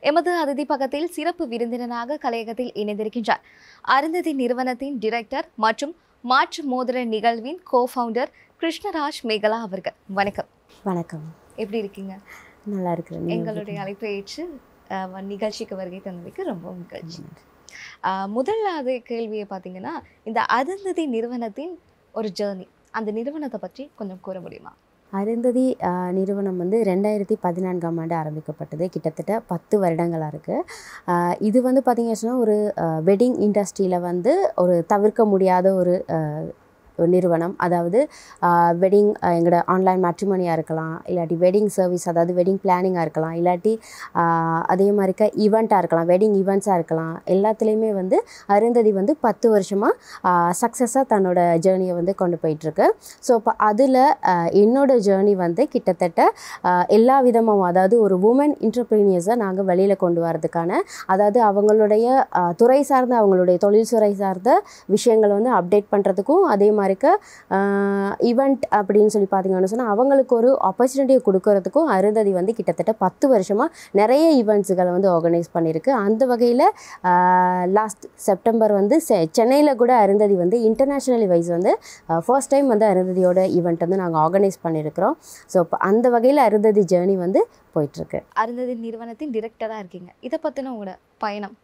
எமது அதிதி பக்கத்தில் சிறப்பு விருந்தினராக கலையகத்தில் இணைந்திருக்கின்றார். அருந்ததி நிறுவனத்தின் டிரெக்டர் மற்றும் மாற்று மோதிர நிகழ்வின் கோ-ஃபவுண்டர் கிருஷ்ணராஜ் மேகலா அவர்கள். வணக்கம். வணக்கம். எப்படி இருக்கீங்க? நல்லா இருக்கிறேன். எங்களுடைய அழைப்பை ஏற்று நிகழ்ச்சிக்கு வருகை தந்ததுக்கு ரொம்ப மகிழ்ச்சி. முதலாவது கேள்வியை பார்த்தீங்கன்னா, இந்த அருந்ததி நிறுவனத்தின் ஒரு ஜேர்னி, அந்த நிறுவனத்தை பற்றி கொஞ்சம் கூற முடியுமா? அருந்ததி நிறுவனம் வந்து 2014ஆம் ஆண்டு ஆரம்பிக்கப்பட்டது. கிட்டத்தட்ட 10 வருடங்களாக இருக்குது. இது வந்து பார்த்திங்கன்னா சொன்னால் ஒரு வெட்டிங் இண்டஸ்ட்ரியில் வந்து ஒரு தவிர்க்க முடியாத ஒரு நிறுவனம். அதாவது வெட்டிங் எங்களோட ஆன்லைன் மேட்ரிமோனியாக இருக்கலாம், இல்லாட்டி வெட்டிங் சர்வீஸ், அதாவது வெட்டிங் பிளானிங்காக இருக்கலாம், இல்லாட்டி அதே மாதிரிக்க ஈவெண்ட்டாக இருக்கலாம், வெட்டிங் ஈவெண்ட்ஸாக இருக்கலாம். எல்லாத்துலேயுமே வந்து அருந்ததி வந்து 10 வருஷமாக சக்ஸஸாக தன்னோட ஜேர்னியை வந்து கொண்டு போயிட்டுருக்கு. ஸோ இப்போ அதில் என்னோடய ஜேர்னி வந்து கிட்டத்தட்ட எல்லா விதமும், அதாவது ஒரு உமன் என்டர்பிரினியர்ஸை நாங்கள் வெளியில் கொண்டு வரதுக்கான, அதாவது அவங்களுடைய துறை சார்ந்த, அவங்களுடைய தொழில் துறை சார்ந்த விஷயங்களை வந்து அப்டேட் பண்ணுறதுக்கும், அதே மாதிரி ஈவெண்ட் அப்படின்னு சொல்லி பார்த்தீங்கன்னு சொன்னால் அவங்களுக்கு ஒரு ஆப்பர்ச்சுனிட்டியை கொடுக்கறதுக்கும் அருந்ததி வந்து கிட்டத்தட்ட 10 வருஷமாக நிறைய ஈவெண்ட்ஸுகளை வந்து ஆர்கனைஸ் பண்ணியிருக்கு. அந்த வகையில் லாஸ்ட் செப்டம்பர் வந்து சென்னையில் கூட அருந்ததி வந்து இன்டர்நேஷ்னலி வைஸ் வந்து ஃபர்ஸ்ட் டைம் வந்து அருந்ததியோட ஈவெண்ட் வந்து நாங்கள் ஆர்கனைஸ் பண்ணியிருக்கிறோம். ஸோ இப்போ அந்த வகையில் அருந்ததி ஜேர்னி வந்து போயிட்டுருக்கு. அருந்ததி நிறுவனத்தின் டிரெக்டராக இருக்கீங்க. இதை பற்றின உங்களோட பயணம்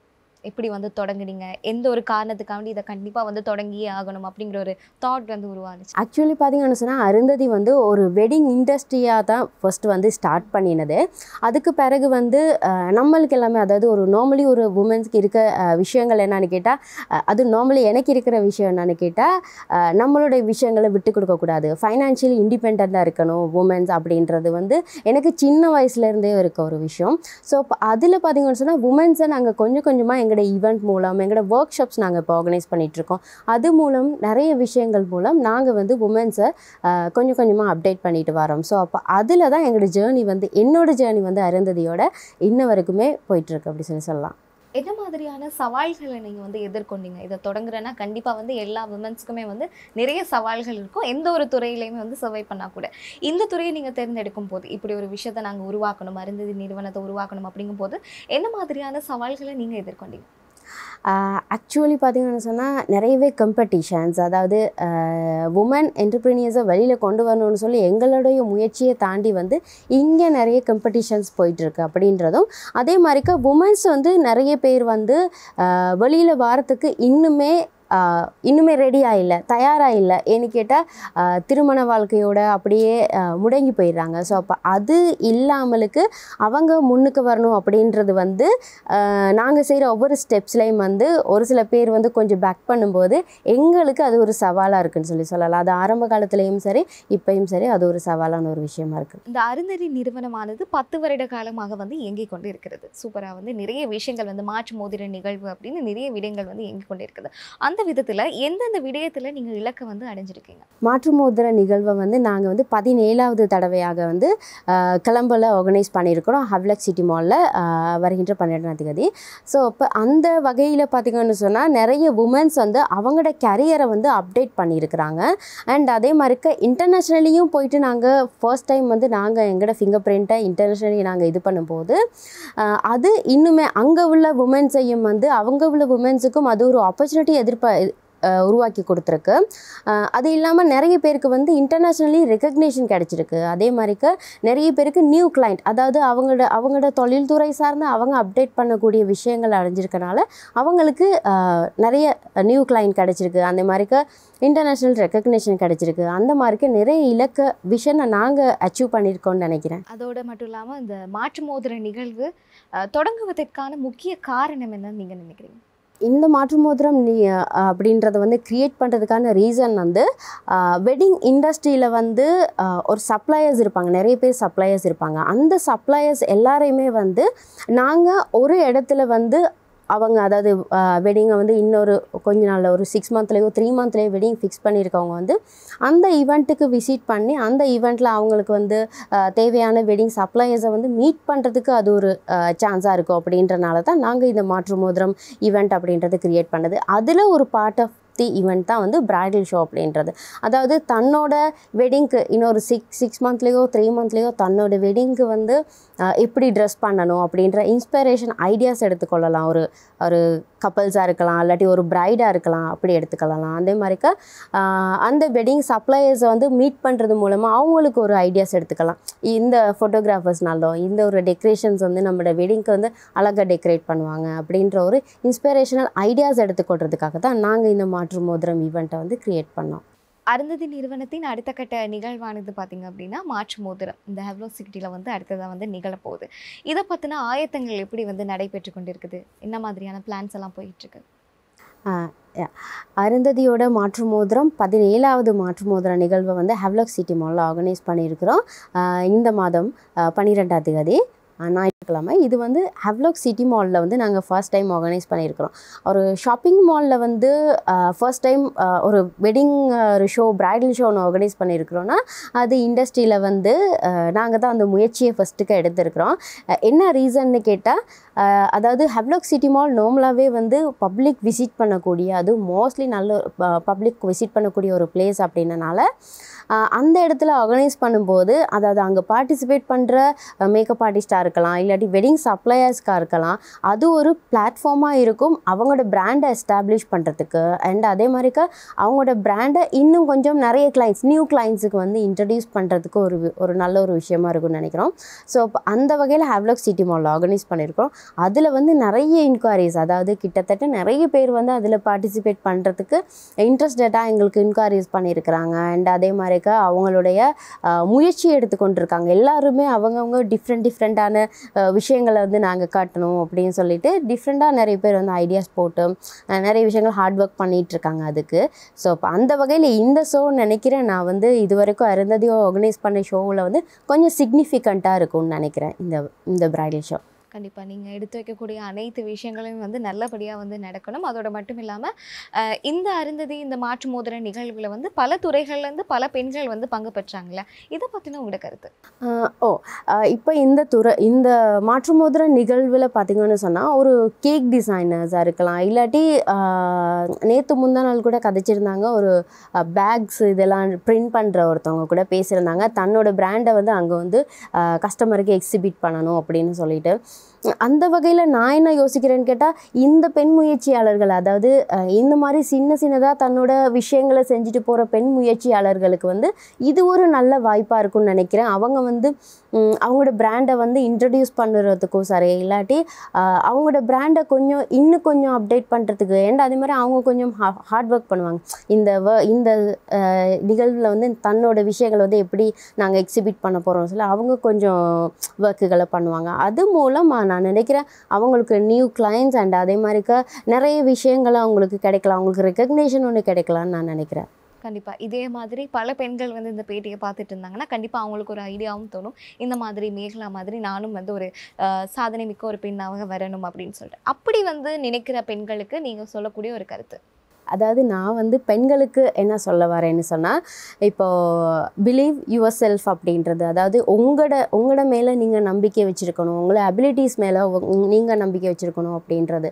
எப்படி வந்து தொடங்குனீங்க? எந்த ஒரு காரணத்துக்காண்டி இதை கண்டிப்பாக வந்து தொடங்கியே ஆகணும் அப்படிங்கிற ஒரு தாட் வந்து உருவானுச்சு? ஆக்சுவலி பார்த்தீங்கன்னு சொன்னால் அருந்ததி வந்து ஒரு வெட்டிங் இண்டஸ்ட்ரியாக தான் ஃபஸ்ட்டு வந்து ஸ்டார்ட் பண்ணினது. அதுக்கு பிறகு வந்து நம்மளுக்கு எல்லாமே, அதாவது ஒரு நார்மலி ஒரு உமன்ஸ்க்கு இருக்க விஷயங்கள் என்னன்னு கேட்டால், அது நார்மலி எனக்கு இருக்கிற விஷயம் என்னன்னு கேட்டால், நம்மளுடைய விஷயங்களை விட்டு கொடுக்கக்கூடாது, ஃபைனான்ஷியலி இண்டிபெண்ட்டாக இருக்கணும் உமன்ஸ் அப்படின்றது வந்து எனக்கு சின்ன வயசுலேருந்தே இருக்க ஒரு விஷயம். ஸோ இப்போ அதில் பார்த்தீங்கன்னு சொன்னால் உமன்ஸை நாங்கள் கொஞ்சம் கொஞ்சமாக எங்களோட ஈவெண்ட் மூலம், எங்களோட ஒர்க் ஷாப்ஸ் நாங்கள் இப்போ ஆர்கனைஸ் பண்ணிகிட்ருக்கோம். அது மூலம் நிறைய விஷயங்கள் மூலம் நாங்கள் வந்து உமன்ஸை கொஞ்சம் கொஞ்சமாக அப்டேட் பண்ணிட்டு வரோம். ஸோ அப்போ அதில் தான் எங்களோட ஜேர்னி வந்து, என்னோடய ஜேர்னி வந்து அருந்ததியோட இன்ன வரைக்குமே போயிட்டுருக்கு அப்படி சொல்லலாம். என்ன மாதிரியான சவால்களை நீங்கள் வந்து எதிர்கொண்டீங்க? இதை தொடங்குறேன்னா கண்டிப்பாக வந்து எல்லா விமன்ஸ்க்குமே வந்து நிறைய சவால்கள் இருக்கும், எந்த ஒரு துறையிலையுமே வந்து சர்வை பண்ணால் கூட. இந்த துறையை நீங்கள் தேர்ந்தெடுக்கும் போது, இப்படி ஒரு விஷயத்தை நாங்கள் உருவாக்கணும், அருந்ததி நிறுவனத்தை உருவாக்கணும் அப்படிங்கும் போது என்ன மாதிரியான சவால்களை நீங்கள் எதிர்கொண்டீங்க? ஆக்சுவலி பார்த்திங்கன்னு சொன்னால் நிறையவே காம்படிஷன்ஸ், அதாவது உமன் என்டர்பிரினியர்ஸை வெளியில் கொண்டு வரணும்னு சொல்லி எங்களுடைய முயற்சியை தாண்டி வந்து இங்கே நிறைய காம்படிஷன்ஸ் போயிட்டுருக்கு அப்படின்றதும், அதே மாதிரிக்க உமன்ஸ் வந்து நிறைய பேர் வந்து வெளியில் வாரத்துக்கு இன்னுமே ரெடியாக இல்லை, தயாராக இல்லை. ஏன்னு கேட்டால் திருமண வாழ்க்கையோட அப்படியே முடங்கி போயிடுறாங்க. ஸோ அப்போ அது இல்லாமலுக்கு அவங்க முன்னுக்கு வரணும் அப்படின்றது வந்து நாங்கள் செய்கிற ஒவ்வொரு ஸ்டெப்ஸ்லேயும் வந்து ஒரு சில பேர் வந்து கொஞ்சம் பேக் பண்ணும்போது எங்களுக்கு அது ஒரு சவாலாக இருக்குதுன்னு சொல்லலாம். அது ஆரம்ப காலத்துலேயும் சரி இப்போயும் சரி அது ஒரு சவாலான ஒரு விஷயமா இருக்குது. இந்த அருந்ததி நிறுவனமானது 10 வருட காலமாக வந்து இயங்கிக் கொண்டு இருக்கிறது. சூப்பராக வந்து நிறைய விஷயங்கள் வந்து மாற்று மோதிர நிகழ்வு அப்படின்னு நிறைய விடயங்கள் வந்து இயங்கிக் கொண்டு இருக்குது. அந்த விதத்தில் எந்தெந்த விடயத்தில் நீங்கள் இலக்கை வந்து அடைஞ்சிருக்கீங்க? மாற்று மோதிர நிகழ்வை வந்து நாங்கள் வந்து 17வது தடவையாக வந்து கிளம்பில் ஆர்கனைஸ் பண்ணியிருக்கிறோம், ஹவ்லக் சிட்டி மாலில் வருகின்ற 12ஆம் தேதி. ஸோ இப்போ அந்த வகையில் பார்த்திங்கன்னு சொன்னால் நிறைய உமன்ஸ் வந்து அவங்களோட கேரியரை வந்து அப்டேட் பண்ணியிருக்கிறாங்க. அண்ட் அதே மாதிரிக்க இன்டர்நேஷ்னலியும் போயிட்டு நாங்கள் ஃபர்ஸ்ட் டைம் வந்து நாங்கள் எங்களோட ஃபிங்கர் பிரிண்ட்டை இன்டர்நேஷ்னலி நாங்கள் இது பண்ணும்போது அது இன்னுமே அங்கே உள்ள உமன்ஸையும் வந்து அவங்க உள்ள உமன்ஸுக்கும் அது ஒரு ஆப்பர்ச்சுனிட்டி உருவாக்கி கொடுத்துருக்கு. அது இல்லாமல் நிறைய பேருக்கு வந்து இன்டர்நேஷ்னலி ரெக்கக்னேஷன் கிடச்சிருக்கு. அதே மாதிரிக்க நிறைய பேருக்கு நியூ கிளைண்ட், அதாவது அவங்களோட தொழில்துறை சார்ந்து அவங்க அப்டேட் பண்ணக்கூடிய விஷயங்கள் அடைஞ்சிருக்கனால அவங்களுக்கு நிறைய நியூ கிளைண்ட் கிடச்சிருக்கு. அந்த மாதிரிக்க இன்டர்நேஷ்னல் ரெக்கக்னேஷன் கிடச்சிருக்கு. அந்த மாதிரிக்கு நிறைய இலக்க விஷயம் நாங்கள் அச்சீவ் பண்ணியிருக்கோம்னு நினைக்கிறேன். அதோடு மட்டும் இல்லாமல் இந்த மாற்று மோதிர நிகழ்வு தொடங்குவதற்கான முக்கிய காரணம் என்னன்னு நீங்கள் நினைக்கிறீங்க? இந்த மாற்று மோதிரம் அப்படின்றத வந்து க்ரியேட் பண்ணுறதுக்கான ரீசன் வந்து வெட்டிங் இண்டஸ்ட்ரியில் வந்து ஒரு சப்ளையர்ஸ் இருப்பாங்க, நிறைய பேர் சப்ளையர்ஸ் இருப்பாங்க. அந்த சப்ளையர்ஸ் எல்லாரையுமே வந்து நாங்கள் ஒரு இடத்துல வந்து அவங்க, அதாவது வெட்டிங்கை வந்து இன்னொரு கொஞ்ச நாளில் ஒரு 6 மந்த்லேயோ 3 மந்த்லேயோ வெட்டிங் ஃபிக்ஸ் பண்ணியிருக்கவங்க வந்து அந்த ஈவெண்ட்டுக்கு விசிட் பண்ணி அந்த ஈவெண்ட்டில் அவங்களுக்கு வந்து தேவையான வெட்டிங் சப்ளையர்ஸை வந்து மீட் பண்ணுறதுக்கு அது ஒரு சான்ஸாக இருக்கும். அப்படின்றனால தான் நாங்கள் இந்த மாற்று மோதிரம் ஈவெண்ட் அப்படின்றது க்ரியேட் பண்ணது. அதில் ஒரு பார்ட் ஆஃப் பற்றி ஈவெண்ட் தான் வந்து பிரைடல் ஷோ அப்படின்றது. அதாவது தன்னோட வெட்டிங்க்கு இன்னொரு 6 மந்த்லேயோ 3 மந்த்லேயோ தன்னோட வெட்டிங்க்கு வந்து எப்படி ட்ரெஸ் பண்ணணும் அப்படின்ற இன்ஸ்பிரேஷன் ஐடியாஸ் எடுத்துக்கொள்ளலாம். ஒரு ஒரு கப்பல்ஸாக இருக்கலாம், இல்லாட்டி ஒரு பிரைடாக இருக்கலாம், அப்படி எடுத்துக்கலாம். அதே மாதிரிக்க அந்த வெட்டிங் சப்ளையர்ஸை வந்து மீட் பண்ணுறது மூலமாக அவங்களுக்கு ஒரு ஐடியாஸ் எடுத்துக்கலாம். இந்த ஃபோட்டோகிராஃபர்ஸ்னாலும் இந்த ஒரு டெக்கரேஷன்ஸ் வந்து நம்மளோட வெட்டிங்க்கு வந்து அழகாக டெக்கரேட் பண்ணுவாங்க அப்படின்ற ஒரு இன்ஸ்பிரேஷனல் ஐடியாஸ் எடுத்துக்கொள்றதுக்காக தான் நாங்கள் இந்த மாற்று மோதிரம் ஈவெண்ட்டை வந்து க்ரியேட் பண்ணோம். அருந்ததி நிறுவனத்தின் அடுத்த கட்ட நிகழ்வானது பார்த்தீங்க அப்படின்னா மாற்று மோதிரம் இந்த ஹெவ்லாக் சிட்டியில் வந்து அடுத்ததாக வந்து நிகழப்போகுது. இதை பற்றின ஆயத்தங்கள் எப்படி வந்து நடைபெற்று கொண்டு இருக்குது, என்ன மாதிரியான பிளான்ஸ் எல்லாம் போயிட்டுருக்கு? அருந்ததியோட மாற்று மோதிரம் 17வது மாற்று மோதிர நிகழ்வை வந்து ஹெவ்லாக் சிட்டி மாலில் ஆர்கனைஸ் பண்ணியிருக்கிறோம். இந்த மாதம் 12ஆம் தேதி ஞாயிற்றுக்கிழமை. இது வந்து ஹெவ்லாக் சிட்டி மாலில் வந்து நாங்கள் ஃபர்ஸ்ட் டைம் ஆர்கனைஸ் பண்ணியிருக்கிறோம். ஒரு ஷாப்பிங் மாலில் வந்து ஃபர்ஸ்ட் டைம் ஒரு வெட்டிங் ஒரு ஷோ பிரைடல் ஷோ ஒன்று ஆர்கனைஸ் பண்ணியிருக்கிறோன்னா அது இண்டஸ்ட்ரியில் வந்து நாங்கள் தான் அந்த முயற்சியை ஃபஸ்ட்டுக்கு எடுத்திருக்கிறோம். என்ன ரீசன்னு கேட்டால் அதாவது ஹெவ்லாக் சிட்டி மால் நார்மலாகவே வந்து பப்ளிக் விசிட் பண்ணக்கூடிய, அது மோஸ்ட்லி நல்ல பப்ளிக் விசிட் பண்ணக்கூடிய ஒரு பிளேஸ் அப்படின்றனால அந்த இடத்துல ஆர்கனைஸ் பண்ணும்போது அதாவது அங்கே பார்ட்டிசிபேட் பண்ணுற மேக்கப் ஆர்டிஸ்ட்டாக இருக்கலாம், இல்லாட்டி வெட்டிங் சப்ளையர்ஸ்க்காக இருக்கலாம், அது ஒரு பிளாட்ஃபார்மாக இருக்கும் அவங்களோட பிராண்டை எஸ்டாப்ளிஷ் பண்ணுறதுக்கு. அண்ட் அதே மாதிரிக்க அவங்களோட பிராண்டை இன்னும் கொஞ்சம் நிறைய நியூ கிளைண்ட்ஸுக்கு வந்து இன்ட்ரடியூஸ் பண்ணுறதுக்கு ஒரு நல்ல ஒரு விஷயமா இருக்கும்னு நினைக்கிறோம். ஸோ அந்த வகையில் ஹெவ்லாக் சிட்டி மாலில் ஆர்கனைஸ் பண்ணியிருக்கோம். அதில் வந்து நிறைய இன்குவரிஸ், அதாவது கிட்டத்தட்ட நிறைய பேர் வந்து அதில் பார்ட்டிசிபேட் பண்ணுறதுக்கு இன்ட்ரெஸ்டடாக எங்களுக்கு இன்குவரிஸ் பண்ணியிருக்கிறாங்க. அண்ட் அதே மாதிரி அவங்களுடைய முயற்சி எடுத்துக்கொண்டிருக்காங்க. எல்லாருமே அவங்கவுங்க டிஃப்ரெண்ட்டான விஷயங்களை வந்து நாங்கள் காட்டணும் அப்படின்னு சொல்லிட்டு டிஃப்ரெண்ட்டாக நிறைய பேர் வந்து ஐடியாஸ் போட்டு நிறைய விஷயங்கள் ஹார்ட் ஒர்க் பண்ணிகிட்ருக்காங்க அதுக்கு. ஸோ இப்போ அந்த வகையில் இந்த ஷோ நினைக்கிறேன் நான் வந்து இது வரைக்கும் அருந்ததியோ ஆர்கனைஸ் பண்ண ஷோவில் வந்து கொஞ்சம் சிக்னிஃபிகண்ட்டாக இருக்கும்னு நினைக்கிறேன் இந்த பிரைடல் ஷோ. கண்டிப்பாக நீங்கள் எடுத்து வைக்கக்கூடிய அனைத்து விஷயங்களையும் வந்து நல்லபடியாக வந்து நடக்கணும். அதோட மட்டும் இல்லாமல் இந்த அருந்ததி இந்த மாற்று மோதிர நிகழ்வில் வந்து பல துறைகள்லேருந்து பல பெண்கள் வந்து பங்கு பெற்றாங்களே, இதை பற்றின உங்களோட கருத்து? இப்போ இந்த மாற்று மோதிர நிகழ்வில் பார்த்திங்கன்னு சொன்னால் ஒரு கேக் டிசைனர்ஸாக இருக்கலாம், இல்லாட்டி நேற்று முந்தா நாள் கூட கதைச்சிருந்தாங்க ஒரு பேக்ஸ் இதெல்லாம் பிரிண்ட் பண்ணுற ஒருத்தவங்க கூட பேசியிருந்தாங்க. தன்னோட பிராண்டை வந்து அங்கே வந்து கஸ்டமருக்கு எக்ஸிபிட் பண்ணணும் அப்படின்னு சொல்லிட்டு. அந்த வகையில் நான் என்ன யோசிக்கிறேன்னு கேட்டால் இந்த பெண் முயற்சியாளர்கள், அதாவது இந்த மாதிரி சின்னதாக தன்னோட விஷயங்களை செஞ்சுட்டு போகிற பெண் முயற்சியாளர்களுக்கு வந்து இது ஒரு நல்ல வாய்ப்பாக இருக்கும்னு நினைக்கிறேன். அவங்க வந்து அவங்களோட பிராண்டை வந்து இன்ட்ரடியூஸ் பண்ணுறதுக்கும் சரி, இல்லாட்டி அவங்களோட பிராண்டை இன்னும் கொஞ்சம் அப்டேட் பண்ணுறதுக்கு. அண்ட் அதே மாதிரி அவங்க கொஞ்சம் ஹார்ட் ஒர்க் பண்ணுவாங்க. இந்த நிகழ்வில் வந்து தன்னோட விஷயங்களை வந்து எப்படி நாங்கள் எக்ஸிபிட் பண்ண போகிறோம் சொல்லி அவங்க கொஞ்சம் ஒர்க்குகளை பண்ணுவாங்க. அது மூலம் நான் நினைக்கிறேன் அவங்களுக்கு நியூ கிளைண்ட்ஸ் அண்ட் அதே மாதிரிக்க நிறைய விஷயங்களை அவங்களுக்கு கிடைக்கலாம், அவங்களுக்கு ரெக்கக்னேஷன் ஒன்று கிடைக்கலான்னு நான் நினைக்கிறேன். கண்டிப்பாக இதே மாதிரி பல பெண்கள் வந்து இந்த பேட்டியை பார்த்துட்டு இருந்தாங்கன்னா கண்டிப்பாக அவங்களுக்கு ஒரு ஐடியாவும் தோணும், இந்த மாதிரி மேகலா மாதிரி நானும் வந்து ஒரு சாதனை மிக்க ஒரு பெண்ணாக வரணும் அப்படின்னு சொல்லிட்டு. அப்படி வந்து நினைக்கிற பெண்களுக்கு நீங்கள் சொல்லக்கூடிய ஒரு கருத்து? அதாவது நான் வந்து பெண்களுக்கு என்ன சொல்ல வரேன்னு சொன்னால், இப்போது பிலீவ் யுவர் செல்ஃப் அப்படின்றது, அதாவது உங்களோட மேலே நீங்கள் நம்பிக்கை வச்சுருக்கணும், உங்களை அபிலிட்டிஸ் மேலே நீங்கள் நம்பிக்கை வச்சுருக்கணும் அப்படின்றது.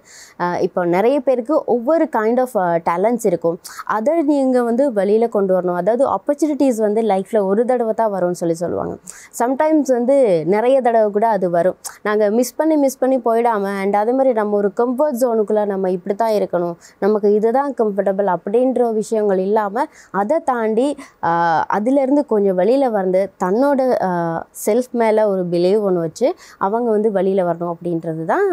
இப்போ நிறைய பேருக்கு ஒவ்வொரு கைண்ட் ஆஃப் டேலண்ட்ஸ் இருக்கும், அதை நீங்கள் வந்து வெளியில் கொண்டு வரணும். அதாவது ஆப்பர்ச்சுனிட்டிஸ் வந்து லைஃப்பில் ஒரு தடவை தான் வரும்னு சொல்லுவாங்க. சம்டைம்ஸ் வந்து நிறைய தடவை கூட அது வரும். நாங்கள் மிஸ் பண்ணி போயிடாமல் அண்ட் அதே மாதிரி நம்ம ஒரு கம்ஃபர்ட் ஜோனுக்குள்ளே நம்ம இப்படி தான் இருக்கணும், நமக்கு இதுதான் கம்ஃபர்டபுள் அப்படின்ற விஷயங்கள் இல்லாமல் அதை தாண்டி அதிலேருந்து கொஞ்சம் வெளியில் வந்து தன்னோட செல்ஃப் மேலே ஒரு பிலீவ் ஒன்று வச்சு அவங்க வந்து வெளியில் வரணும் அப்படின்றது தான்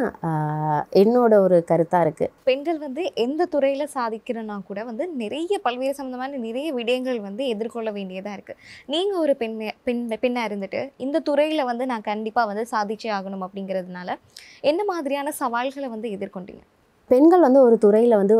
என்னோட ஒரு கருத்தாக இருக்குது. பெண்கள் வந்து எந்த துறையில் சாதிக்கிறனா கூட வந்து நிறைய பல்வேறு சம்மந்தமான நிறைய விடயங்கள் வந்து எதிர்கொள்ள வேண்டியதாக இருக்குது. நீங்கள் ஒரு பெண்ணாக இருந்துட்டு இந்த துறையில் வந்து நான் கண்டிப்பாக வந்து சாதிச்சே ஆகணும் அப்படிங்கிறதுனால என்ன மாதிரியான சவால்களை வந்து எதிர்கொண்டீங்க? பெண்கள் வந்து ஒரு துறையில் வந்து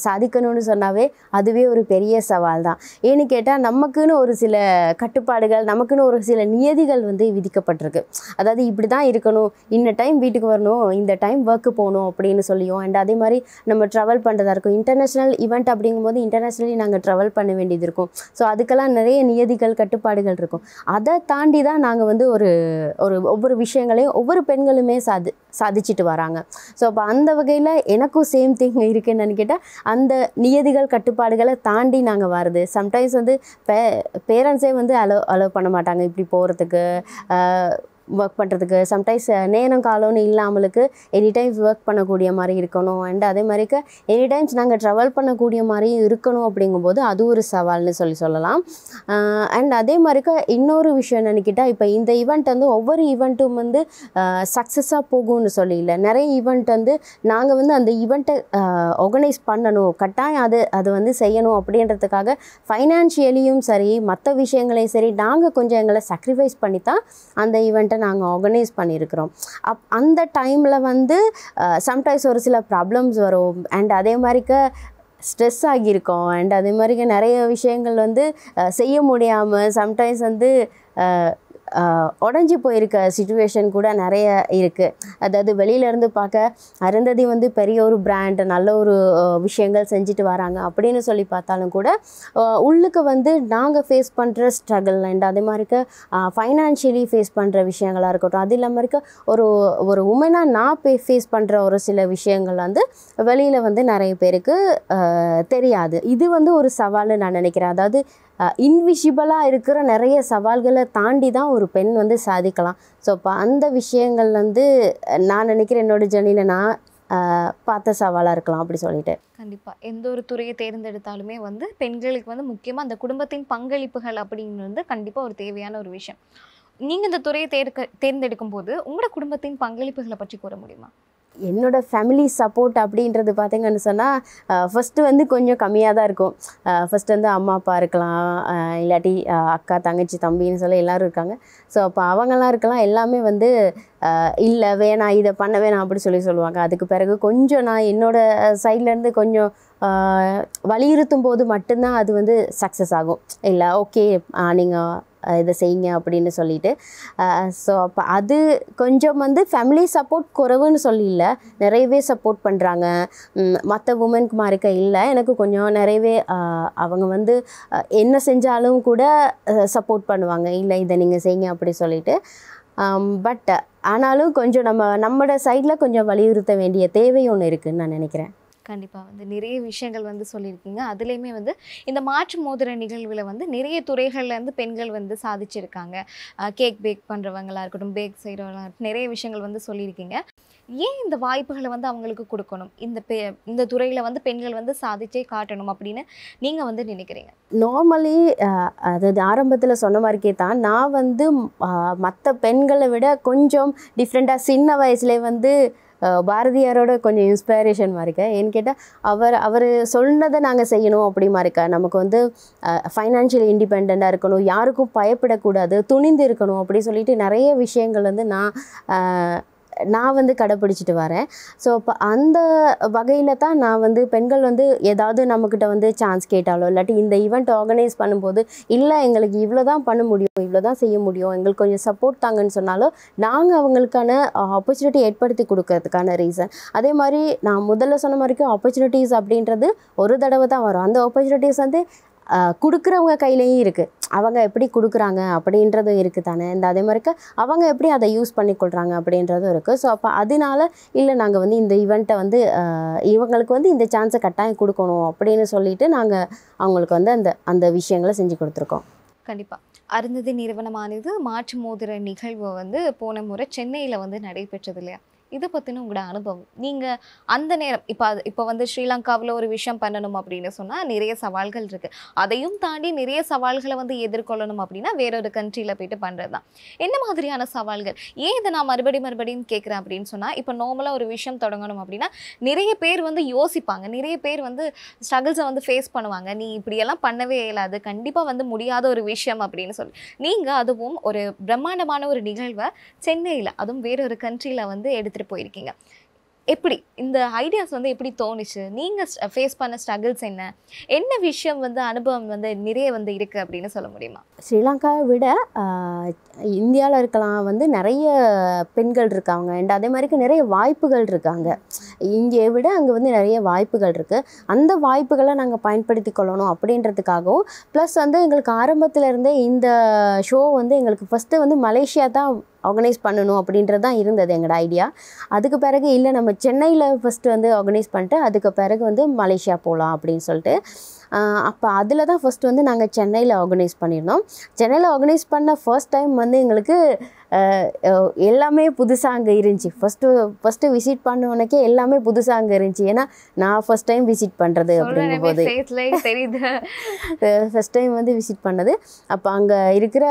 சாதிக்கணும்னு சொன்னாவே அதுவே ஒரு பெரிய சவால் தான். ஏன்னு கேட்டால் நமக்குன்னு ஒரு சில கட்டுப்பாடுகள், நமக்குன்னு ஒரு சில நியதிகள் வந்து விதிக்கப்பட்டிருக்கு. அதாவது இப்படி தான் இருக்கணும், இந்த டைம் வீட்டுக்கு வரணும், இந்த டைம் ஒர்க்கு போகணும் அப்படின்னு சொல்லியும். அண்ட் அதே மாதிரி நம்ம ட்ராவல் பண்ணுறதா இருக்கும், இன்டர்நேஷ்னல் ஈவெண்ட் அப்படிங்கும்போது இன்டர்நேஷ்னலி நாங்கள் ட்ராவல் பண்ண வேண்டியது இருக்கும். ஸோ அதுக்கெல்லாம் நிறைய நியதிகள் கட்டுப்பாடுகள் இருக்கும். அதை தாண்டி தான் நாங்கள் வந்து ஒவ்வொரு விஷயங்களையும் ஒவ்வொரு பெண்களுமே சாதிச்சுட்டு வராங்க. ஸோ அப்போ அந்த வகையில் எனக்கு எனக்கும் சேம் திங் இருக்குன்னு கேட்டால் அந்த நியதிகள் கட்டுப்பாடுகளை தாண்டி நாங்கள் வருது. சம்டைம்ஸ் வந்து பேரண்ட்ஸே வந்து அலோவ் பண்ண மாட்டாங்க இப்படி போகிறதுக்கு, ஒர்க் பண்ணுறதுக்கு. சம்டைம்ஸ் நேரம் காலம்னு இல்லாமலுக்கு எனி டைம்ஸ் ஒர்க் பண்ணக்கூடிய மாதிரி இருக்கணும். அண்ட் அதே மாதிரிக்கு எனி டைம்ஸ் நாங்கள் ட்ராவல் பண்ணக்கூடிய மாதிரியும் இருக்கணும். அப்படிங்கும்போது அது ஒரு சவால்னு சொல்லலாம். அண்ட் அதே மாதிரிக்கு இன்னொரு விஷயம் என்னென்னு கேட்டால், இப்போ இந்த ஈவெண்ட் வந்து ஒவ்வொரு ஈவெண்ட்டும் வந்து சக்ஸஸாக போகும்னு சொல்லியில்லை. நிறைய ஈவெண்ட் வந்து நாங்கள் வந்து அந்த ஈவெண்ட்டை ஆர்கனைஸ் பண்ணணும், கட்டாயம் அது வந்து செய்யணும் அப்படின்றதுக்காக ஃபைனான்ஷியலியும் சரி மற்ற விஷயங்களையும் சரி நாங்கள் கொஞ்சம் எங்களை சாக்ரிஃபைஸ் பண்ணி தான் அந்த ஈவெண்ட்டை நாங்கள் ஆர்கனைஸ் பண்ணியிருக்கிறோம். அந்த டைமில் வந்து சம்டைம்ஸ் ஒரு சில ப்ராப்ளம்ஸ் வரும். அண்ட் அதே மாதிரிக்க ஸ்ட்ரெஸ் ஆகியிருக்கோம். அண்ட் அதே மாதிரிக்க நிறைய விஷயங்கள் வந்து செய்ய முடியாமல் சம்டைம்ஸ் வந்து உடஞ்சி போயிருக்க சிச்சுவேஷன் கூட நிறைய இருக்குது. அதாவது வெளியிலேருந்து பார்க்க அருந்ததி வந்து பெரிய ஒரு பிராண்ட், நல்ல ஒரு விஷயங்கள் செஞ்சுட்டு வராங்க அப்படின்னு சொல்லி பார்த்தாலும் கூட உள்ளுக்கு வந்து நாங்கள் ஃபேஸ் பண்ணுற ஸ்ட்ரகிள் அண்ட் அதே மாதிரிக்க ஃபைனான்ஷியலி ஃபேஸ் பண்ணுற விஷயங்களாக இருக்கட்டும், அது இல்லாமல் இருக்க ஒரு உமனாக நான் ஃபேஸ் பண்ணுற ஒரு சில விஷயங்கள் வந்து வெளியில் வந்து நிறைய பேருக்கு தெரியாது. இது வந்து ஒரு சவால்னு நான் நினைக்கிறேன். அதாவது இன்விசிபிளாக இருக்கிற நிறைய சவால்களை தாண்டி தான் ஒரு பெண் வந்து சாதிக்கலாம். ஸோ இப்போ அந்த விஷயங்கள் வந்து நான் நினைக்கிறேன் என்னோடய ஜர்னியில் நான் பார்த்த சவாலாக இருக்கலாம் அப்படி சொல்லிட்டு. கண்டிப்பாக எந்த ஒரு துறையை தேர்ந்தெடுத்தாலுமே வந்து பெண்களுக்கு வந்து முக்கியமாக அந்த குடும்பத்தின் பங்களிப்புகள் அப்படிங்கிறது வந்து கண்டிப்பாக ஒரு தேவையான ஒரு விஷயம். நீங்கள் இந்த துறையை தேர்ந்தெடுக்கும் போது உங்களோட குடும்பத்தின் பங்களிப்புகளை பற்றி கூற முடியுமா? என்னோடய ஃபேமிலி சப்போர்ட் அப்படின்றது பார்த்திங்கன்னு சொன்னால் ஃபஸ்ட்டு வந்து கொஞ்சம் கம்மியாக தான் இருக்கும். ஃபஸ்ட்டு வந்து அம்மா அப்பா இருக்கலாம், இல்லாட்டி அக்கா தங்கச்சி தம்பின்னு சொல்லி எல்லோரும் இருக்காங்க. ஸோ அப்போ அவங்கெல்லாம் இருக்கலாம், எல்லாமே வந்து இல்லை வேணாம் இதை பண்ண வேணாம் அப்படி சொல்லுவாங்க. அதுக்கு பிறகு கொஞ்சம் நான் என்னோடய சைட்லேருந்து கொஞ்சம் வலியுறுத்தும் போது மட்டும்தான் அது வந்து சக்ஸஸ் ஆகும். இல்லை ஓகே நீங்கள் இதை செய்யுங்க அப்படின்னு சொல்லிட்டு. ஸோ அப்போ அது கொஞ்சம் வந்து ஃபேமிலி சப்போர்ட் குறைவுன்னு சொல்லியில்லை, நிறையவே சப்போர்ட் பண்ணுறாங்க. மற்ற உமனுக்கு மாறிக்க இல்லை, எனக்கு கொஞ்சம் நிறையவே அவங்க வந்து என்ன செஞ்சாலும் கூட சப்போர்ட் பண்ணுவாங்க, இல்லை இதை நீங்கள் செய்யுங்க அப்படி சொல்லிட்டு. பட் ஆனாலும் கொஞ்சம் நம்மளோட சைடில் கொஞ்சம் வலியுறுத்த வேண்டிய தேவை ஒன்று இருக்குதுன்னு நான் நினைக்கிறேன். கண்டிப்பாக வந்து நிறைய விஷயங்கள் வந்து சொல்லியிருக்கீங்க. அதுலேயுமே வந்து இந்த மாற்று மோதிர நிகழ்வில் வந்து நிறைய துறைகள்லேருந்து பெண்கள் வந்து சாதிச்சிருக்காங்க. கேக் பேக் பண்ணுறவங்களாக இருக்கட்டும், பேக் செய்கிறவங்களாக இருக்கட்டும், நிறைய விஷயங்கள் வந்து சொல்லியிருக்கீங்க. ஏன் இந்த வாய்ப்புகளை வந்து அவங்களுக்கு கொடுக்கணும், இந்த துறையில் வந்து பெண்கள் வந்து சாதிச்சே காட்டணும் அப்படின்னு நீங்கள் வந்து நினைக்கிறீங்க? நார்மலி அதாவது ஆரம்பத்தில் சொன்ன மாதிரிக்கே தான் நான் வந்து மற்ற பெண்களை விட கொஞ்சம் டிஃப்ரெண்ட்டாக சின்ன வயசுலேயே வந்து பாரதியாரோட கொஞ்சம் இன்ஸ்பைரேஷன் மாதிரி இருக்கேன். ஏன்னு கேட்டால் அவர் சொன்னதை நாங்கள் செய்யணும் அப்படிமா இருக்கா. நமக்கு வந்து ஃபைனான்ஷியல் இண்டிபெண்ட்டாக இருக்கணும், யாருக்கும் பயப்படக்கூடாது, துணிந்து இருக்கணும் அப்படி சொல்லிட்டு நிறைய விஷயங்கள் வந்து நான் வந்து கடைப்பிடிச்சிட்டு வரேன். ஸோ இப்போ அந்த வகையில் தான் நான் வந்து பெண்கள் வந்து ஏதாவது நம்மக்கிட்ட வந்து சான்ஸ் கேட்டாலோ இல்லாட்டி இந்த ஈவெண்ட் ஆர்கனைஸ் பண்ணும்போது இல்லை எங்களுக்கு இவ்வளோ தான் பண்ண முடியும், இவ்வளோ தான் செய்ய முடியும், எங்களுக்கு கொஞ்சம் சப்போர்ட் தாங்கன்னு சொன்னாலும் நாங்கள் அவங்களுக்கான ஆப்பர்ச்சுனிட்டி ஏற்படுத்தி கொடுக்கறதுக்கான ரீசன். அதே மாதிரி நான் முதல்ல சொன்ன மாதிரிக்கும் ஆப்பர்ச்சுனிட்டிஸ் அப்படின்றது ஒரு தடவை தான் வரும். அந்த ஆப்பர்ச்சுனிட்டிஸ் வந்து கொடுக்குறவங்க கையிலையும் இருக்குது. அவங்க எப்படி கொடுக்குறாங்க அப்படின்றதும் இருக்குது தானே. அதே மாதிரிக்கு அவங்க எப்படி அதை யூஸ் பண்ணிக்கொள்கிறாங்க அப்படின்றதும் இருக்குது. ஸோ அப்போ அதனால இல்லை நாங்கள் வந்து இந்த ஈவெண்ட்டை வந்து இவங்களுக்கு வந்து இந்த சான்ஸை கட்டாயம் கொடுக்கணும் அப்படின்னு சொல்லிட்டு நாங்கள் அவங்களுக்கு வந்து அந்த விஷயங்களை செஞ்சு கொடுத்துருக்கோம். கண்டிப்பாக அருந்ததி நிறுவனமானது மாற்று மோதிர நிகழ்வு வந்து போன முறை சென்னையில் வந்து நடைபெற்றது இல்லையா? இதை பற்றின உங்களோட அனுபவம், நீங்கள் அந்த நேரம் இப்போ வந்து ஸ்ரீலங்காவில் ஒரு விஷயம் பண்ணணும் அப்படின்னு சொன்னால் நிறைய சவால்கள் இருக்குது. அதையும் தாண்டி நிறைய சவால்களை வந்து எதிர்கொள்ளணும் அப்படின்னா வேறொரு கண்ட்ரியில் போய்ட்டு பண்ணுறது தான். என்ன மாதிரியான சவால்கள்? ஏன் இதை நான் மறுபடியும் கேட்குறேன் அப்படின்னு சொன்னால், இப்போ நார்மலாக ஒரு விஷயம் தொடங்கணும் அப்படின்னா நிறைய பேர் வந்து யோசிப்பாங்க, நிறைய பேர் வந்து ஸ்ட்ரகிள்ஸை வந்து ஃபேஸ் பண்ணுவாங்க. நீ இப்படியெல்லாம் பண்ணவே இயலாது, கண்டிப்பாக வந்து முடியாத ஒரு விஷயம் அப்படின்னு சொல்லி நீங்கள் அதுவும் ஒரு பிரம்மாண்டமான ஒரு நிகழ்வை சென்னையில் அதுவும் வேறொரு கண்ட்ரியில் வந்து எடுத்துகிட்டு போயிருக்கீங்க. எப்படி இந்த ஐடியாஸ் வந்து எப்படி தோணுச்சு? நீங்கள் ஃபேஸ் பண்ண ஸ்ட்ரகிள்ஸ் என்ன விஷயம் வந்து அனுபவம் வந்து நிறைய வந்து இருக்குது அப்படின்னு சொல்ல முடியுமா? ஸ்ரீலங்காவை விட இந்தியாவில் இருக்கலாம் வந்து நிறைய பெண்கள் இருக்காங்க. அண்ட் அதே மாதிரிக்கு நிறைய வாய்ப்புகள் இருக்காங்க. இங்கே விட அங்கே வந்து நிறைய வாய்ப்புகள் இருக்குது. அந்த வாய்ப்புகளை நாங்கள் பயன்படுத்தி கொள்ளணும் அப்படின்றதுக்காகவும், ப்ளஸ் வந்து எங்களுக்கு ஆரம்பத்தில் இருந்தே இந்த ஷோ வந்து எங்களுக்கு ஃபஸ்ட்டு வந்து மலேசியா தான் ஆர்கனைஸ் பண்ணணும் அப்படின்றது தான் இருந்தது எங்களோட ஐடியா. அதுக்கு பிறகு இல்லை நம்ம சென்னையில் ஃபஸ்ட்டு வந்து ஆர்கனைஸ் பண்ணிட்டு அதுக்கு பிறகு வந்து மலேசியா போகலாம் அப்படின்னு சொல்லிட்டு அப்போ அதில் தான் ஃபஸ்ட்டு வந்து நாங்கள் சென்னையில் ஆர்கனைஸ் பண்ணியிருந்தோம். சென்னையில் ஆர்கனைஸ் பண்ண ஃபர்ஸ்ட் டைம் வந்து எங்களுக்கு எல்லாமே புதுசாக அங்கே இருந்துச்சு. ஃபஸ்ட்டு விசிட் பண்ணவனுக்கே எல்லாமே புதுசாக அங்கே இருந்துச்சு. ஏன்னா நான் ஃபஸ்ட் டைம் விசிட் பண்ணுறது அப்படிங்கும்போது ஃபஸ்ட் டைம் வந்து விசிட் பண்ணது. அப்போ அங்கே இருக்கிற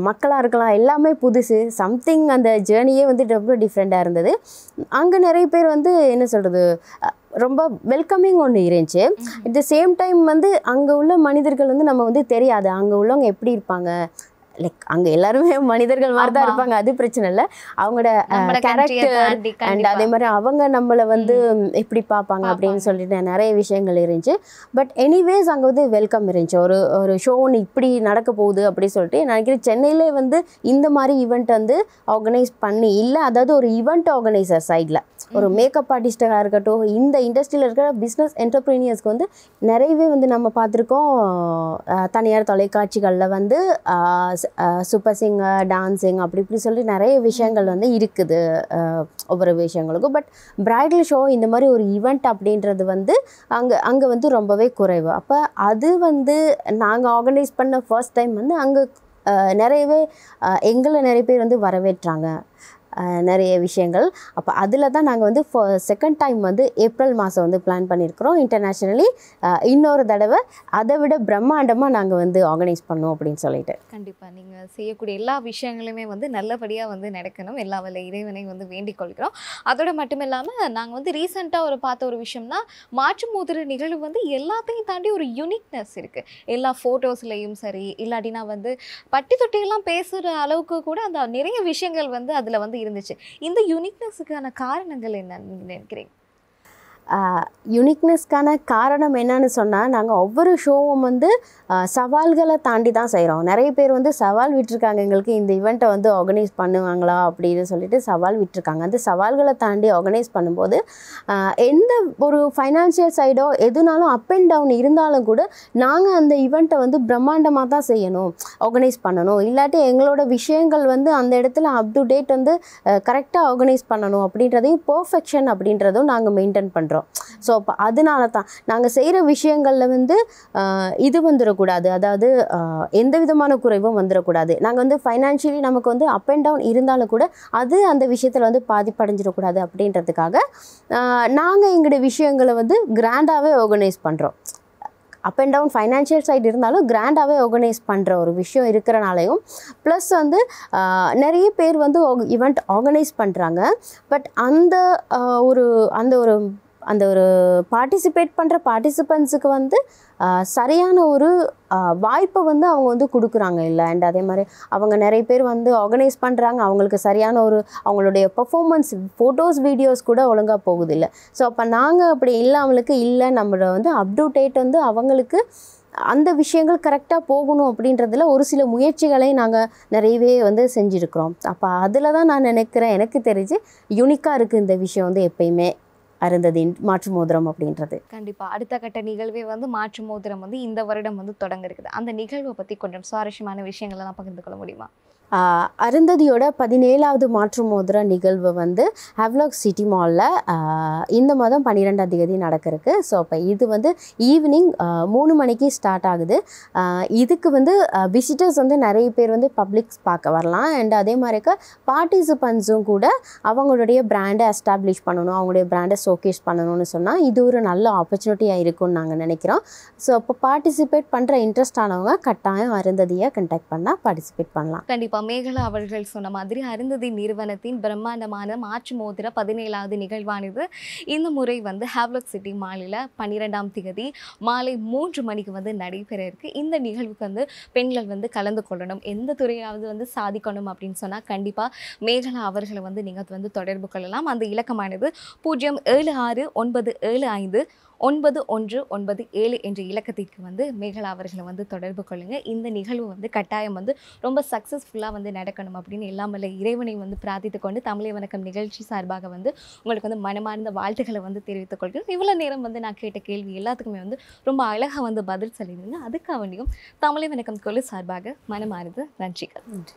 மக்களாக இருக்கலாம் எல்லாமே புதுசு, சம்திங் அந்த ஜேர்னியே வந்து ரொம்ப டிஃப்ரெண்ட்டாக இருந்தது. அங்கே நிறைய பேர் வந்து என்ன சொல்கிறது ரொம்ப வெல்கமிங் ஒன்று இருந்துச்சு. அட் த சேம் டைம் வந்து அங்கே உள்ள மனிதர்கள் வந்து நம்ம வந்து தெரியாது அங்கே உள்ளவங்க எப்படி இருப்பாங்க. லைக் அங்கே எல்லாருமே மனிதர்கள் மாதிரி தான் இருப்பாங்க, அது பிரச்சனை இல்லை. அவங்களோட கேரக்டர் அண்ட் அதே மாதிரி அவங்க நம்மளை வந்து எப்படி பார்ப்பாங்க அப்படின்னு சொல்லிட்டு நிறைய விஷயங்கள் இருந்துச்சு. பட் எனிவேஸ் அங்கே வந்து வெல்கம் இருந்துச்சு. ஒரு ஷோ ஒன்று இப்படி நடக்க போகுது அப்படின்னு சொல்லிட்டு நினைக்கிறேன். சென்னையிலே வந்து இந்த மாதிரி ஈவெண்ட் வந்து ஆர்கனைஸ் பண்ணி இல்லை, அதாவது ஒரு ஈவெண்ட் ஆர்கனைசர் சைடில் ஒரு மேக்கப் ஆர்டிஸ்டாக இருக்கட்டும், இந்த இண்டஸ்ட்ரியில் இருக்கிற பிஸ்னஸ் என்டர்பிரினியர்ஸ்க்கு வந்து நிறையவே வந்து நம்ம பார்த்துருக்கோம். தனியார் தொலைக்காட்சிகளில் வந்து சூப்பர் சிங்கர், டான்ஸிங் அப்படி இப்படி சொல்லி நிறைய விஷயங்கள் வந்து இருக்குது ஒவ்வொரு விஷயங்களுக்கும். பட் பிரைடல் ஷோ இந்த மாதிரி ஒரு ஈவெண்ட் அப்படின்றது வந்து அங்கே வந்து ரொம்பவே குறைவு. அப்போ அது வந்து நாங்கள் ஆர்கனைஸ் பண்ண ஃபர்ஸ்ட் டைம் வந்து அங்கே நிறையவே எங்களை நிறைய பேர் வந்து வரவேற்றாங்க நிறைய விஷயங்கள். அப்போ அதில் தான் நாங்கள் வந்து செகண்ட் டைம் வந்து ஏப்ரல் மாதம் வந்து பிளான் பண்ணியிருக்கிறோம் இன்டர்நேஷ்னலி. இன்னொரு தடவை அதை விட பிரம்மாண்டமாக நாங்கள் வந்து ஆர்கனைஸ் பண்ணோம் அப்படின்னு சொல்லிட்டு. கண்டிப்பாக நீங்கள் செய்யக்கூடிய எல்லா விஷயங்களுமே வந்து நல்லபடியாக வந்து நடக்கணும், எல்லா வல்ல இறைவனை வந்து வேண்டிக் கொள்கிறோம். அதோட மட்டும் இல்லாமல் நாங்கள் வந்து ரீசெண்டாக பார்த்த ஒரு விஷயம்னா, மாற்று மோதிர நிகழ்வு வந்து எல்லாத்தையும் தாண்டி ஒரு யூனிக்னஸ் இருக்குது. எல்லா ஃபோட்டோஸ்லேயும் சரி, இல்லாட்டினா வந்து பட்டி தொட்டியெல்லாம் பேசுகிற அளவுக்கு கூட அந்த நிறைய விஷயங்கள் வந்து அதில் வந்து இருந்துச்சு. இந்த யூனிக்னஸுக்கான காரணங்கள் என்னன்னு நீங்க நினைக்கிறீங்க? யூனிக்னஸ்க்கான காரணம் என்னன்னு சொன்னால், நாங்கள் ஒவ்வொரு ஷோவும் வந்து சவால்களை தாண்டி தான் செய்கிறோம். நிறைய பேர் வந்து சவால் விட்டுருக்காங்க எங்களுக்கு, இந்த ஈவெண்ட்டை வந்து ஆர்கனைஸ் பண்ணுவாங்களா அப்படின்னு சொல்லிட்டு சவால் விட்டுருக்காங்க. அந்த சவால்களை தாண்டி ஆர்கனைஸ் பண்ணும்போது எந்த ஒரு ஃபைனான்ஷியல் சைடோ எதுனாலும் அப் அண்ட் டவுன் இருந்தாலும் கூட நாங்கள் அந்த ஈவெண்ட்டை வந்து பிரம்மாண்டமாக தான் செய்யணும், ஆர்கனைஸ் பண்ணணும். இல்லாட்டி எங்களோட விஷயங்கள் வந்து அந்த இடத்துல அப் டு டேட் வந்து கரெக்டாக ஆர்கனைஸ் பண்ணணும் அப்படின்றதையும் பர்ஃபெக்ஷன் அப்படின்றதும் நாங்கள் மெயின்டைன் பண்ணுறோம். ஸோ அப்போ அதனால தான் நாங்கள் செய்கிற விஷயங்களில் வந்து இது வந்துடக்கூடாது, அதாவது எந்த விதமான குறைவும் வந்துடக்கூடாது. நாங்கள் வந்து ஃபைனான்ஷியலி நமக்கு வந்து அப் அண்ட் டவுன் இருந்தாலும் கூட அது அந்த விஷயத்தில் வந்து பாதிப்படைஞ்சிடக்கூடாது அப்படின்றதுக்காக நாங்கள் எங்களுடைய விஷயங்களை வந்து கிராண்டாகவே ஆர்கனைஸ் பண்ணுறோம். Up and down financial side இருந்தாலும் கிராண்டாகவே ஆர்கனைஸ் பண்ணுற ஒரு விஷயம் இருக்கிறனாலையும், ப்ளஸ் வந்து நிறைய பேர் வந்து ஈவெண்ட் ஆர்கனைஸ் பண்ணுறாங்க. பட் அந்த ஒரு பார்ட்டிசிபேட் பண்ணுற பார்ட்டிசிபெண்ட்ஸுக்கு வந்து சரியான ஒரு வாய்ப்பை வந்து அவங்க வந்து கொடுக்குறாங்க இல்லை. அண்ட் அதே மாதிரி அவங்க நிறைய பேர் வந்து ஆர்கனைஸ் பண்ணுறாங்க, அவங்களுக்கு சரியான ஒரு அவங்களுடைய பர்ஃபார்மன்ஸ் ஃபோட்டோஸ் வீடியோஸ் கூட ஒழுங்காக போகுதில்லை. ஸோ அப்போ நாங்கள் அப்படி இல்லாமலுக்கு இல்லை, நம்மளை வந்து அப் டு டேட் வந்து அவங்களுக்கு அந்த விஷயங்கள் கரெக்டாக போகணும் அப்படின்றதுல ஒரு சில முயற்சிகளை நாங்கள் நிறையவே வந்து செஞ்சுருக்கிறோம். அப்போ அதில் தான் நான் நினைக்கிறேன், எனக்கு தெரிஞ்சு யூனிக்காக இருக்குது இந்த விஷயம் வந்து எப்பயுமே அருந்ததி மாற்று மோதிரம் அப்படின்றது. கண்டிப்பாக அடுத்த கட்ட நிகழ்வே வந்து மாற்று மோதிரம் வந்து இந்த வருடம் வந்து தொடங்க இருக்குது. அந்த நிகழ்வை பற்றி கொஞ்சம் சுவாரஸ்யமான விஷயங்கள்லாம் பகிர்ந்து கொள்ள முடியுமா? அருந்ததியோட 17வது மாற்று மோதிர நிகழ்வு வந்து ஹேவ்லாக் சிட்டி மாலில் இந்த மாதம் 12ஆம் தேதி நடக்கிறதுக்கு. ஸோ அப்போ இது வந்து ஈவினிங் 3 மணிக்கு ஸ்டார்ட் ஆகுது. இதுக்கு வந்து விசிட்டர்ஸ் வந்து நிறைய பேர் வந்து பப்ளிக்ஸ் பார்க்க வரலாம். அண்ட் அதே மாதிரிக்க பார்ட்டிசிபெண்ட்ஸும் கூட அவங்களுடைய பிராண்டை எஸ்டாப்ளிஷ் பண்ணணும், அவங்களுடைய பிராண்டை ஷோகேஸ் பண்ணணும்னு சொன்னால் இது ஒரு நல்ல ஆப்பர்ச்சுனிட்டியாக இருக்கும்னு நாங்கள் நினைக்கிறோம். ஸோ அப்போ பார்ட்டிசிபேட் பண்ணுற இன்ட்ரெஸ்ட் ஆனவங்க கட்டாயம் அருந்ததியை கண்டெக்ட் பண்ணால் பார்ட்டிசிபேட் பண்ணலாம். கண்டிப்பாக மேகலா அவர்கள் சொன்ன மாதிரி அருந்ததி நிறுவனத்தின் பிரம்மாண்டமான மாற்று மோதிர 17வது நிகழ்வானது இந்த முறை வந்து ஹேவ்லாக் சிட்டி மாலில் 12ஆம் தேதி மாலை 3 மணிக்கு வந்து நடைபெற இருக்கு. இந்த நிகழ்வுக்கு வந்து பெண்கள் வந்து கலந்து கொள்ளணும், எந்த துறையாவது வந்து சாதிக்கணும் அப்படின்னு சொன்னால் கண்டிப்பாக மேகலா அவர்களை வந்து நீங்கள் வந்து தொடர்பு கொள்ளலாம். அந்த இலக்கமானது 076975 9197 என்ற இலக்கத்திற்கு வந்து மேகலா அவர்களை வந்து தொடர்பு கொள்ளுங்கள். இந்த நிகழ்வு வந்து கட்டாயம் வந்து ரொம்ப சக்ஸஸ்ஃபுல்லாக வந்து நடக்கணும் அப்படின்னு எல்லாம் வல்ல இறைவனை வந்து பிரார்த்தித்து கொண்டு தமிழை வணக்கம் நிகழ்ச்சி சார்பாக வந்து உங்களுக்கு வந்து மனமார்ந்த வாழ்த்துக்களை வந்து தெரிவித்துக் கொள்கிறேன். இவ்வளோ நேரம் வந்து நான் கேட்ட கேள்வி எல்லாத்துக்குமே வந்து ரொம்ப அழகாக வந்து பதில் சொல்லியிருந்தீங்க. அதுக்காக வேண்டியும் தமிழை வணக்கம் குழு சார்பாக மனமார்ந்த நன்றிகள். நன்றி.